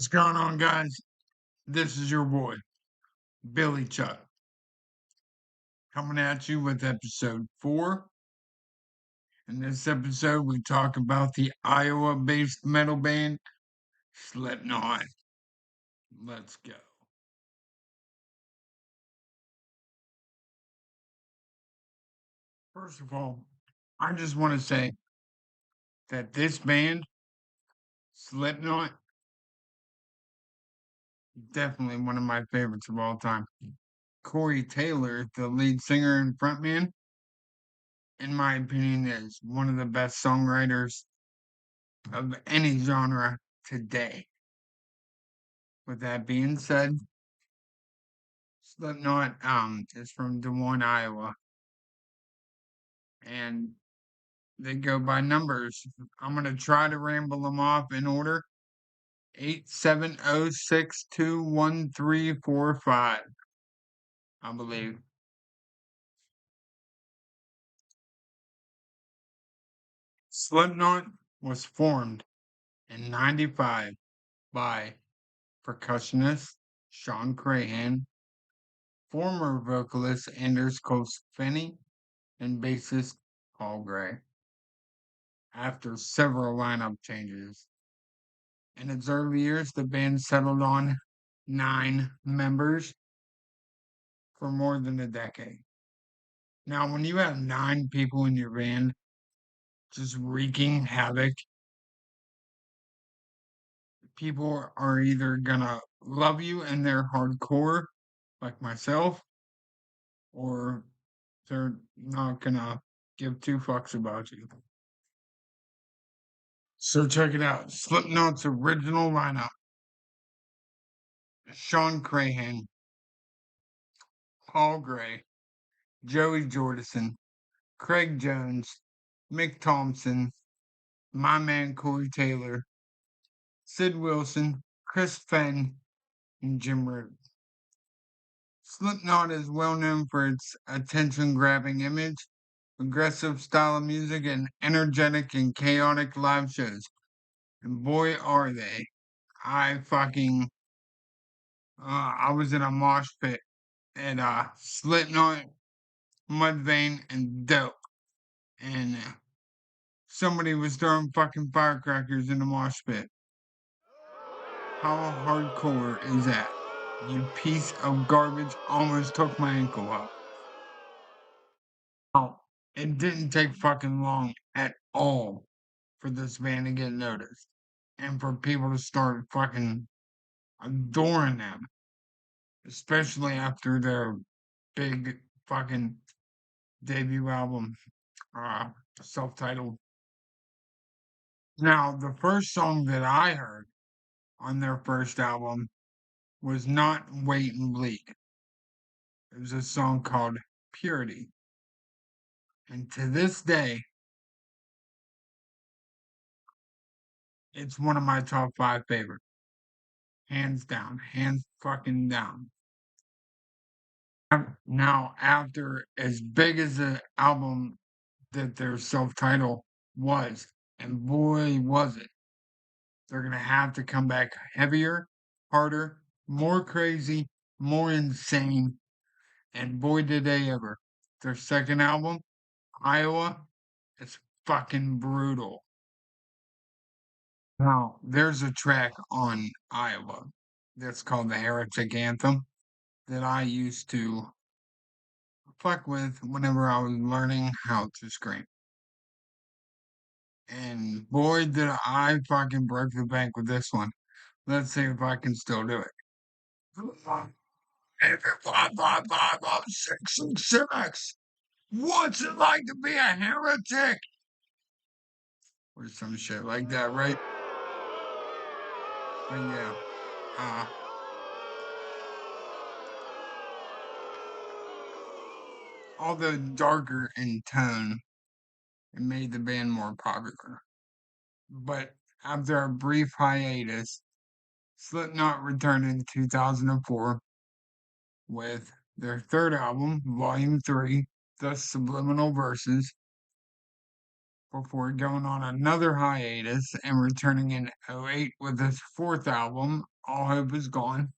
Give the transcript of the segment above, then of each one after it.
What's going on, guys? This is your boy, Billy Chuck, coming at you with episode 4. In this episode, we talk about the Iowa based metal band Slipknot. Let's go. First of all, I just want to say that this band, Slipknot, definitely one of my favorites of all time. Corey Taylor, the lead singer and frontman, in my opinion, is one of the best songwriters of any genre today. With that being said, Slipknot is from Des Moines, Iowa, and they go by numbers. I'm gonna try to ramble them off in order. 870621345, I believe. Slipknot was formed in '95 by percussionist Sean Crahan, former vocalist Anders Finney, and bassist Paul Gray. After several lineup changes, in its early years, the band settled on 9 members for more than a decade. Now, when you have 9 people in your band just wreaking havoc, people are either gonna love you and they're hardcore, like myself, or they're not gonna give 2 fucks about you. So check it out. Slipknot's original lineup: Sean Crahan, Paul Gray, Joey Jordison, Craig Jones, Mick Thompson, my man Corey Taylor, Sid Wilson, Chris Fenn, and Jim Root. Slipknot is well known for its attention-grabbing image, aggressive style of music, and energetic and chaotic live shows. And boy, are they. I fucking, I was in a mosh pit at Slipknot, Mudvayne, and Dope. And somebody was throwing fucking firecrackers in the mosh pit. How hardcore is that? You piece of garbage almost took my ankle out. Oh, it didn't take fucking long at all for this band to get noticed and for people to start fucking adoring them, especially after their big fucking debut album, uh, self-titled. Now, the first song that I heard on their first album was not Wait and Bleed. It was a song called Purity. And to this day, it's one of my top 5 favorites. Hands down. Hands fucking down. Now, after as big as the album that their self-titled was, and boy was it, they're gonna have to come back heavier, harder, more crazy, more insane, and boy did they ever. Their second album, Iowa, is fucking brutal. Now, there's a track on Iowa that's called the Heretic Anthem that I used to fuck with whenever I was learning how to scream. And boy, did I fucking break the bank with this one. Let's see if I can still do it. If it 5555666, what's it like to be a heretic? Or some shit like that, right? But yeah, uh, although darker in tone, it made the band more popular. But after a brief hiatus, Slipknot returned in 2004 with their third album, Volume 3, The Subliminal Verses, before going on another hiatus and returning in '08 with his fourth album, All Hope Is Gone,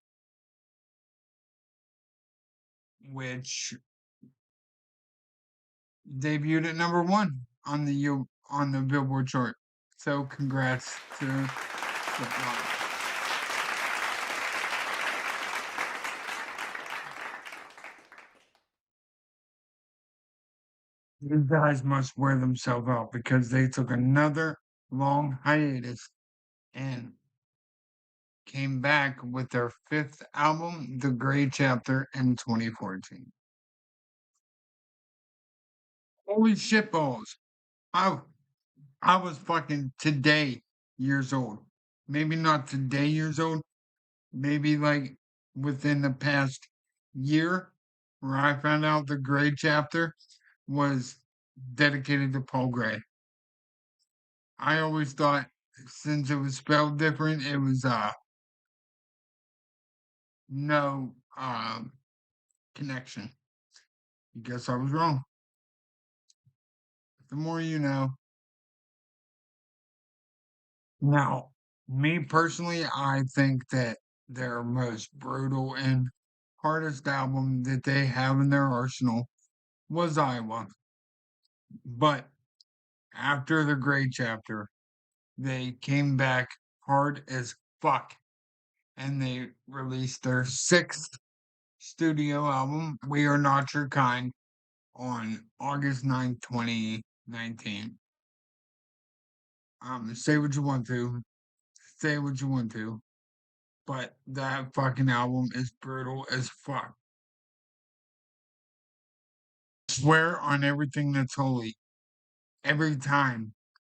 which debuted at number one on the Billboard chart. So congrats to Slipknot. These guys must wear themselves out because they took another long hiatus and came back with their fifth album, The Gray Chapter, in 2014. Holy shit balls. I I was fucking today years old. Maybe not today years old, maybe like within the past year where I found out the Gray Chapter was dedicated to Paul Gray. I always thought since it was spelled different, it was no connection. Guess I was wrong. The more you know. Now, me personally, I think that their most brutal and hardest album that they have in their arsenal was Iowa. But after the Gray Chapter, they came back hard as fuck and they released their sixth studio album, We Are Not Your Kind, on August 9th, 2019. Say what you want to, say what you want to, but that fucking album is brutal as fuck. Swear on everything that's holy. Every time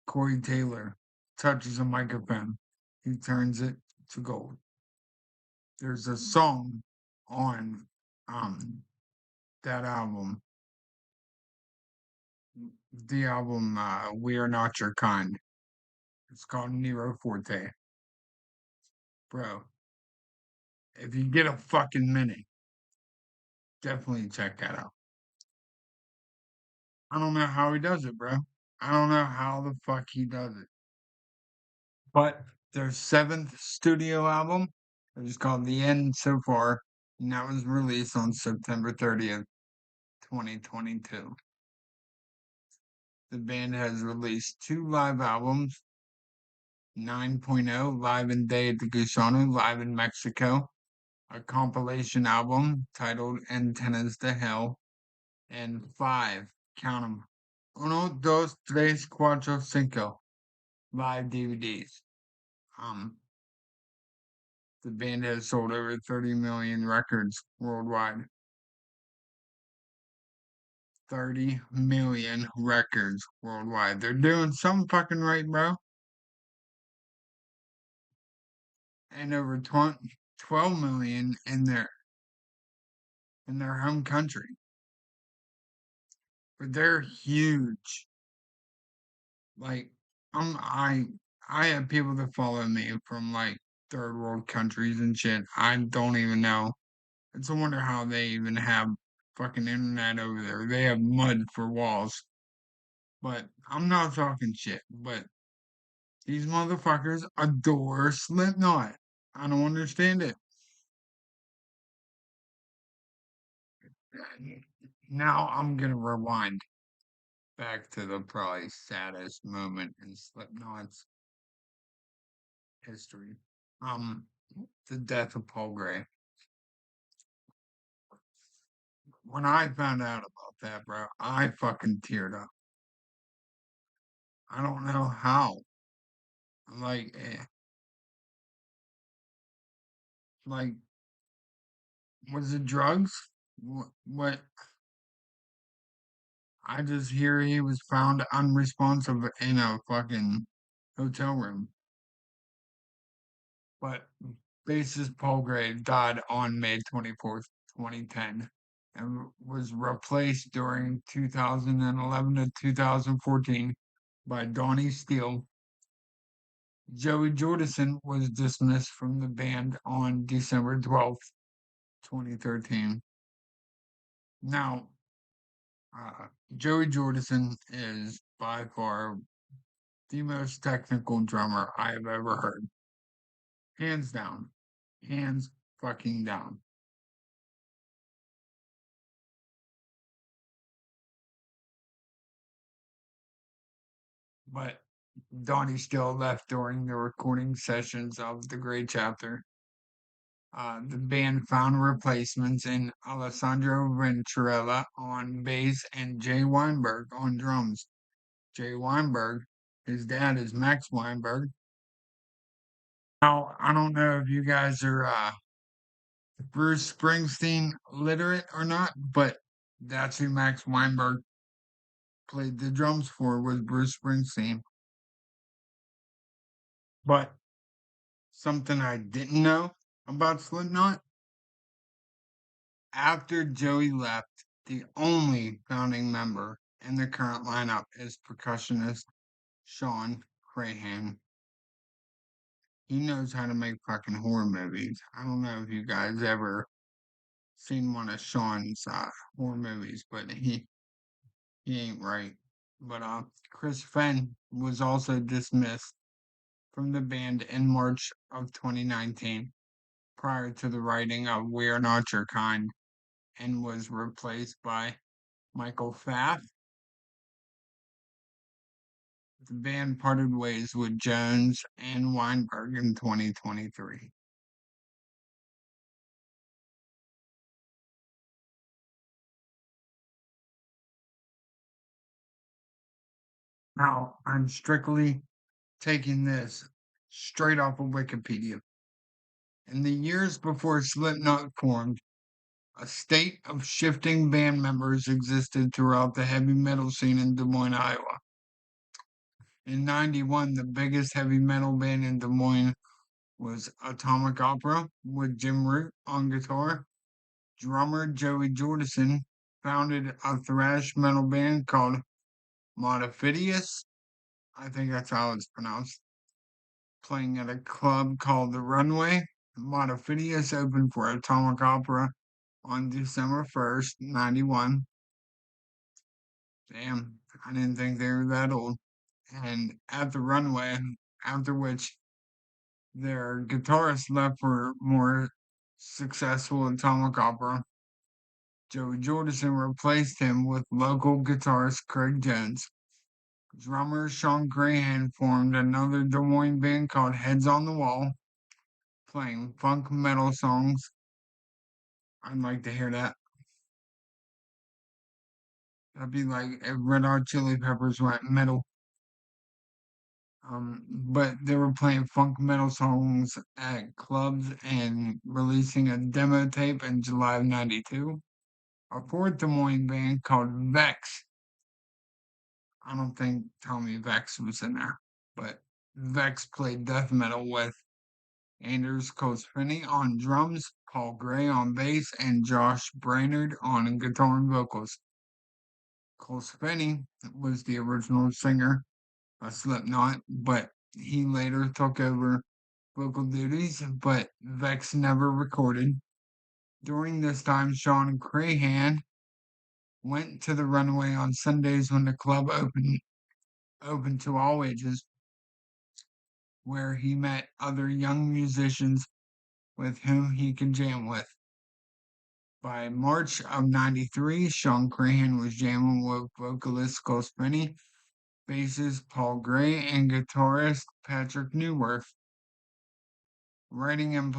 Corey Taylor touches a microphone, he turns it to gold. There's a song on that album, the album We Are Not Your Kind. It's called Nero Forte. Bro, if you get a fucking minute, definitely check that out. I don't know how he does it, bro. I don't know how the fuck he does it. But their seventh studio album is called The End So Far, and that was released on September 30th, 2022. The band has released two live albums, 9.0 Live in Day at the Gusano, live in Mexico, a compilation album titled Antennas to Hell, and five, count them, uno, dos, tres, cuatro, cinco, live DVDs. Um, the band has sold over 30 million records worldwide. 30 million records worldwide. They're doing something fucking right, bro. And over 12 million in their home country. But they're huge. Like I have people that follow me from like third world countries and shit. I don't even know. It's a wonder how they even have fucking internet over there. They have mud for walls. But I'm not talking shit. But these motherfuckers adore Slipknot. I don't understand it. Now I'm gonna rewind back to the probably saddest moment in Slipknot's history. Um, the death of Paul Gray. When I found out about that, bro, I fucking teared up. I don't know how. Like, like, was it drugs? What? I just hear he was found unresponsive in a fucking hotel room. But bassist Paul Gray died on May 24th, 2010, and was replaced during 2011 to 2014 by Donnie Steele. Joey Jordison was dismissed from the band on December 12th, 2013. Now, Joey Jordison is by far the most technical drummer I have ever heard, hands down. Hands fucking down. But Donnie still left during the recording sessions of The Great Chapter. The band found replacements in Alessandro Venturella on bass and Jay Weinberg on drums. Jay Weinberg, his dad is Max Weinberg. Now, I don't know if you guys are Bruce Springsteen literate or not, but that's who Max Weinberg played the drums for was Bruce Springsteen. But something I didn't know about Slipknot, after Joey left, the only founding member in the current lineup is percussionist Sean Crahan. He knows how to make fucking horror movies. I don't know if you guys ever seen one of Sean's horror movies, but he ain't right. But Chris Fenn was also dismissed from the band in March of 2019 prior to the writing of We're Not Your Kind and was replaced by Michael Pfaff. The band parted ways with Jones and Weinberg in 2023. Now, I'm strictly taking this straight off of Wikipedia. In the years before Slipknot formed, a state of shifting band members existed throughout the heavy metal scene in Des Moines, Iowa. In 91, the biggest heavy metal band in Des Moines was Atomic Opera with Jim Root on guitar. Drummer Joey Jordison founded a thrash metal band called Modifidius. I think that's how it's pronounced. Playing at a club called The Runway. Modifidius opened for Atomic Opera on December 1st, 91. Damn, I didn't think they were that old. And at the Runway, after which their guitarist left for more successful Atomic Opera, Joey Jordison replaced him with local guitarist Craig Jones. Drummer Sean Crahan formed another Des Moines band called Heads on the Wall, playing funk metal songs. I'd like to hear that. That'd be like if Red Hot Chili Peppers went metal. But they were playing funk metal songs at clubs and releasing a demo tape in July of '92. A fourth Des Moines band called Vex. I don't think Tommy Vex was in there, but Vex played death metal with Anders Kolsfini on drums, Paul Gray on bass, and Josh Brainerd on guitar and vocals. Kolsfini was the original singer of Slipknot, but he later took over vocal duties, but Vex never recorded. During this time, Sean Crahan went to the Runway on Sundays when the club open to all ages, where he met other young musicians with whom he could jam with. By March of '93, Sean Crahan was jamming with vocalist Cole Spinney, bassist Paul Gray, and guitarist Patrick Newworth, writing and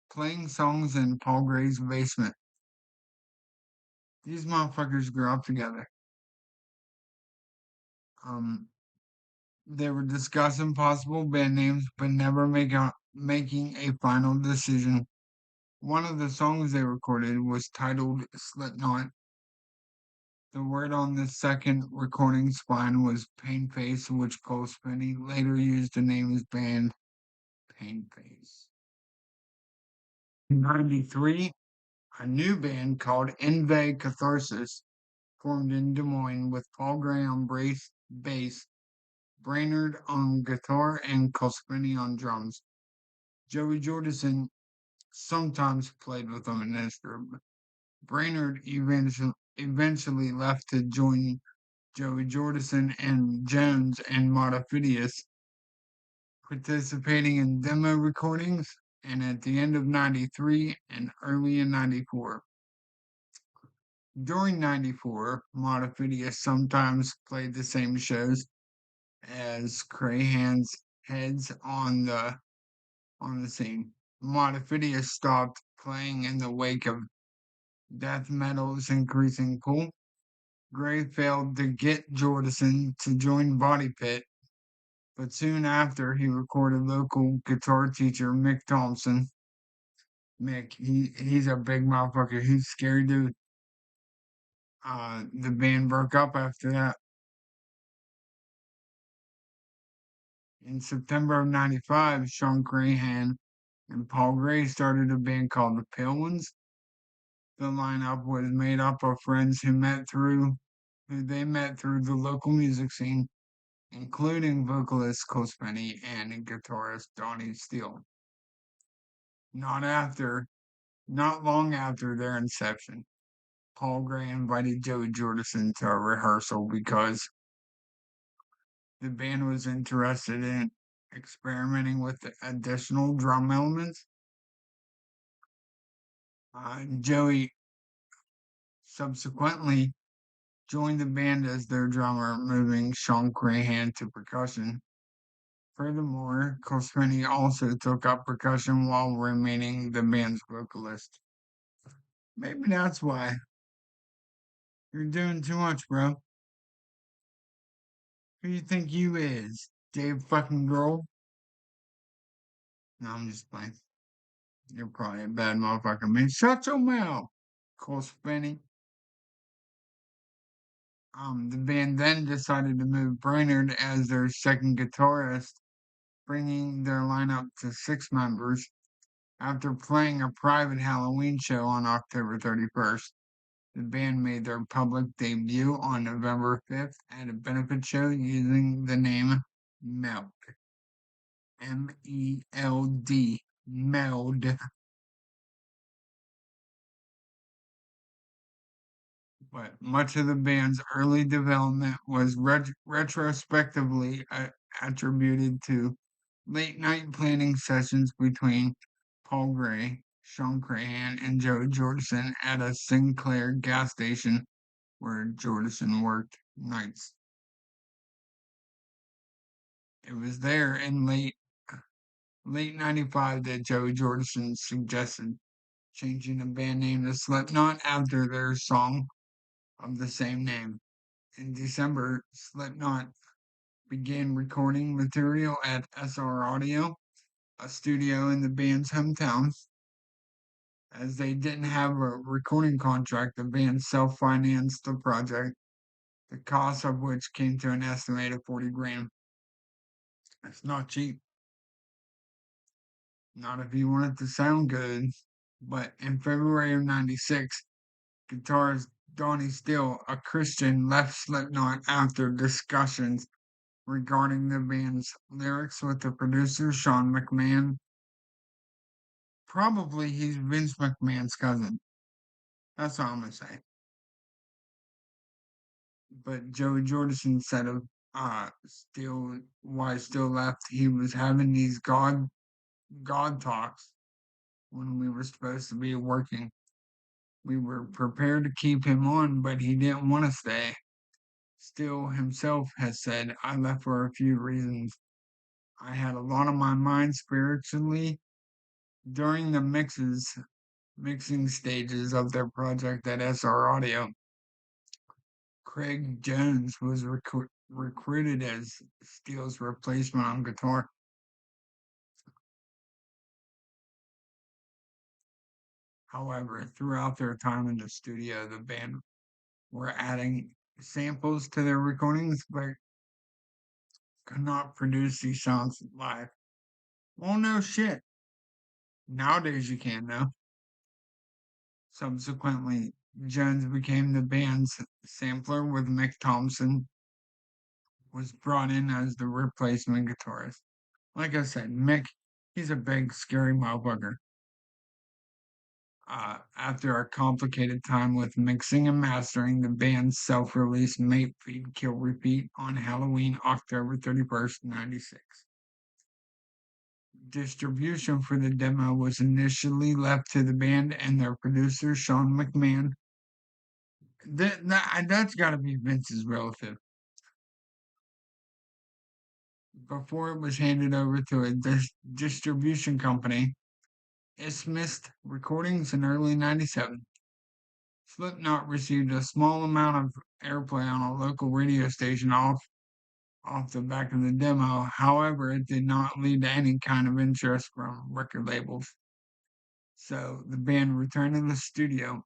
playing songs in Paul Gray's basement. These motherfuckers grew up together. Um, they were discussing possible band names, but never making a final decision. One of the songs they recorded was titled Slipknot. The word on the second recording spine was Painface, which Cole Spinney later used to name his band Painface. In '93, a new band called Inve Catharsis formed in Des Moines with Paul Gray on bass, Brainerd on guitar, and Cole Spinney on drums. Joey Jordison sometimes played with them in this group. Brainerd eventually left to join Joey Jordison and Jones and Modifidius, participating in demo recordings and at the end of 93 and early in 94. During 94, Montefidia sometimes played the same shows as Crahan's heads on the scene. Montefidia stopped playing in the wake of death metal's increasing pull. Gray failed to get Jordison to join Body Pit, but soon after he recorded local guitar teacher Mick Thompson. Mick, he's a big motherfucker. He's scary dude. The band broke up after that. In September of 95, Sean Crahan and Paul Gray started a band called the Pale Ones. The lineup was made up of friends who they met through the local music scene, including vocalist Cole Spenny and guitarist Donnie Steele. Not after, not long after their inception, Paul Gray invited Joey Jordison to a rehearsal because the band was interested in experimenting with additional drum elements. Joey subsequently joined the band as their drummer, moving Sean Crahan to percussion. Furthermore, Cospenny also took up percussion while remaining the band's vocalist. Maybe that's why. You're doing too much, bro. Who you think you is? Dave fucking Grohl? No, I'm just playing. You're probably a bad motherfucker, man. Shut your mouth, Cospenny. The band then decided to move Brainerd as their second guitarist, bringing their lineup to 6 members. After playing a private Halloween show on October 31st, the band made their public debut on November 5th at a benefit show using the name Meld. M-E-L-D. Meld. But much of the band's early development was retrospectively attributed to late night planning sessions between Paul Gray, Sean Crahan, and Joe Jordison at a Sinclair gas station where Jordison worked nights. It was there in late 95 that Joey Jordison suggested changing the band name to Slipknot after their song of the same name. In December, Slipknot began recording material at SR Audio, a studio in the band's hometown. As they didn't have a recording contract, the band self-financed the project, the cost of which came to an estimated 40 grand. It's not cheap. Not if you want it to sound good. But in February of 96, guitarist Donnie Steele, a Christian, left Slipknot after discussions regarding the band's lyrics with the producer Sean McMahon. Probably he's Vince McMahon's cousin. That's all I'm gonna say. But Joey Jordison said of Steele why Steele left, he was having these God talks when we were supposed to be working. We were prepared to keep him on, but he didn't want to stay. Steele himself has said, I left for a few reasons. I had a lot on my mind spiritually during the mixing stages of their project at SR Audio. Craig Jones was recruited as Steele's replacement on guitar. However, throughout their time in the studio, the band were adding samples to their recordings, but could not produce these sounds live. Well, no shit. Nowadays you can now. Subsequently, Jones became the band's sampler with Mick Thompson was brought in as the replacement guitarist. Like I said, Mick, he's a big, scary motherfucker. After a complicated time with mixing and mastering, the band's self-released Mate Feed Kill Repeat on Halloween, October 31st, 96. Distribution for the demo was initially left to the band and their producer, Sean McMahon. That's got to be Vince's relative. Before it was handed over to a distribution company, Ismist Recordings in early '97. Slipknot received a small amount of airplay on a local radio station off the back of the demo. However, it did not lead to any kind of interest from record labels. So the band returned to the studio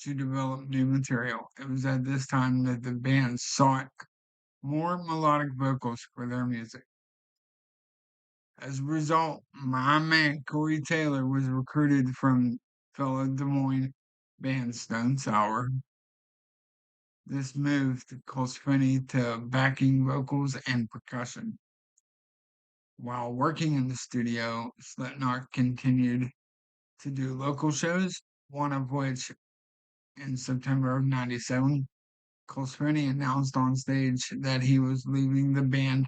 to develop new material. It was at this time that the band sought more melodic vocals for their music. As a result, my man Corey Taylor was recruited from fellow Des Moines band Stone Sour. This moved Finney to backing vocals and percussion. While working in the studio, Slipknot continued to do local shows, one of which in September of '97, Finney announced on stage that he was leaving the band.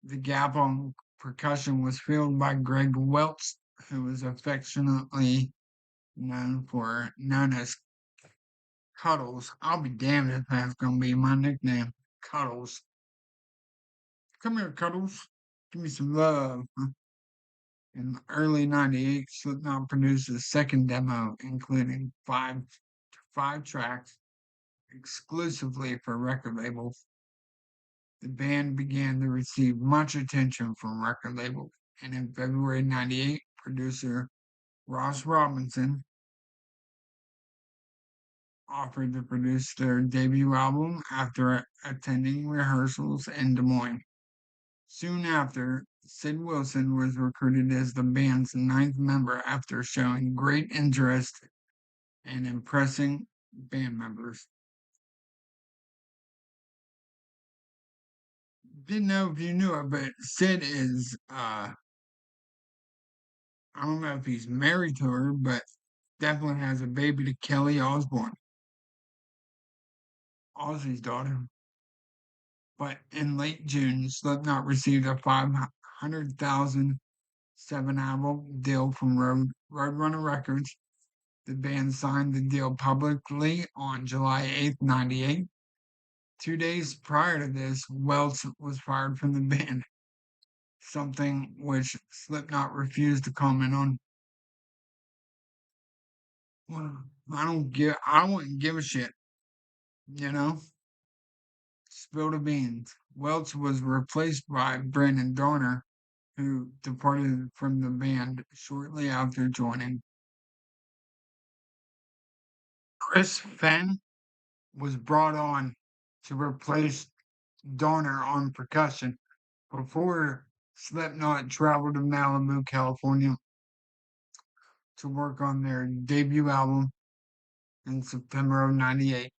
The gap on percussion was filled by Greg Welch, who was affectionately known as Cuddles. I'll be damned if that's gonna be my nickname. Cuddles. Come here, Cuddles. Give me some love. In early '98, Slipknot produced a second demo, including five tracks exclusively for record labels. The band began to receive much attention from record labels, and in February '98, producer Ross Robinson offered to produce their debut album after attending rehearsals in Des Moines. Soon after, Sid Wilson was recruited as the band's ninth member after showing great interest and impressing band members. Didn't know if you knew it, but Sid is I don't know if he's married to her, but definitely has a baby to Kelly Osbourne, Ozzy's daughter. But in late June, Slipknot received a 500,000 7-album deal from Roadrunner Records. The band signed the deal publicly on July 8th, '98. 2 days prior to this, Welch was fired from the band, something which Slipknot refused to comment on. Well, I wouldn't give a shit, you know? Spill the beans. Welch was replaced by Brandon Dorner, who departed from the band shortly after joining. Chris Fenn was brought on to replace Dorner on percussion before Slipknot traveled to Malibu, California to work on their debut album in September of '98.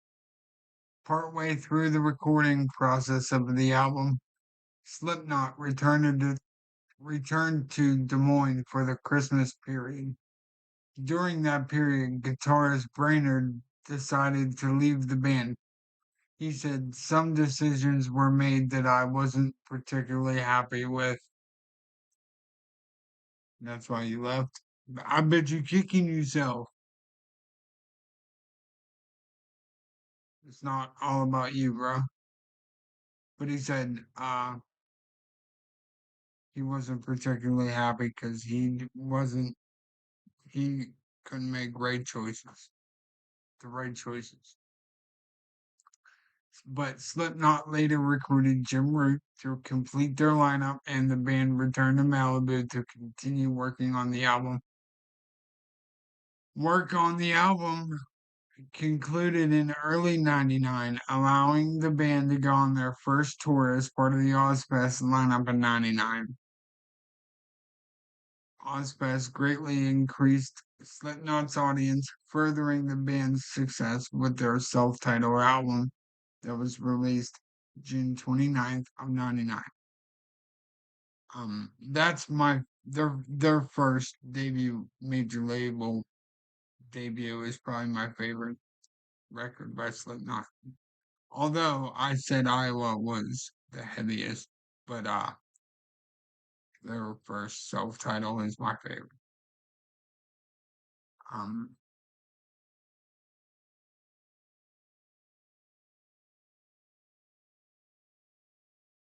Partway through the recording process of the album, Slipknot returned to Des Moines for the Christmas period. During that period, guitarist Brainerd decided to leave the band. He said some decisions were made that I wasn't particularly happy with. That's why you left. I bet you kicking yourself. It's not all about you, bro. But he said he wasn't particularly happy because he couldn't make the right choices. But Slipknot later recruited Jim Root to complete their lineup, and the band returned to Malibu to continue working on the album. Work on the album concluded in early '99, allowing the band to go on their first tour as part of the Ozfest lineup in '99. Ozfest greatly increased Slipknot's audience, furthering the band's success with their self-titled album that was released June 29th of '99. That's their first major label debut is probably my favorite record by Slipknot. Although I said Iowa was the heaviest, but Their first self-title is my favorite. Um,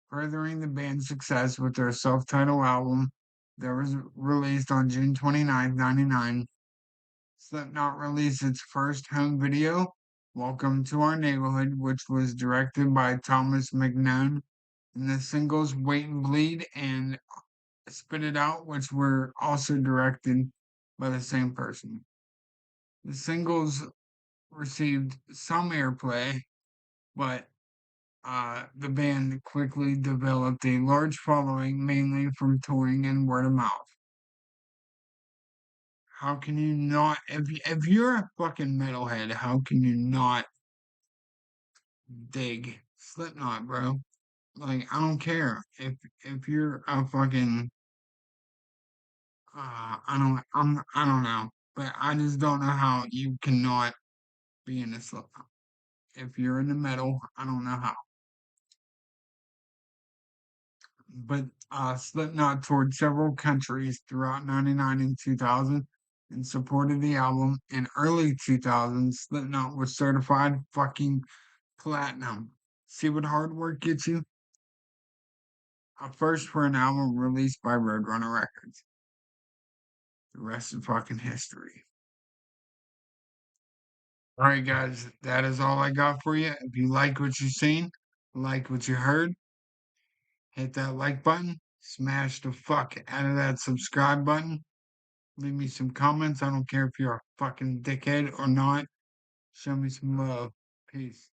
Furthering the band's success with their self-titled album that was released on June 29th, 1999, Slipknot released its first home video, Welcome to Our Neighborhood, which was directed by Thomas McNone, and the singles Wait and Bleed and Spit It Out, which were also directed by the same person. The singles received some airplay, but the band quickly developed a large following, mainly from touring and word of mouth. How can you not, if you're a fucking metalhead, how can you not dig Slipknot, bro? Like, I don't care if you're a fucking, I don't know, but I just don't know how you cannot be in a Slipknot. If you're in the metal, I don't know how. But Slipknot toured several countries throughout '99 and 2000 in support of the album. In early 2000s, Slipknot was certified fucking platinum. See what hard work gets you? A first for an album released by Roadrunner Records. The rest is fucking history. All right, guys, that is all I got for you. If you like what you've seen, like what you heard, hit that like button, smash the fuck out of that subscribe button. Leave me some comments. I don't care if you're a fucking dickhead or not. Show me some love. Peace.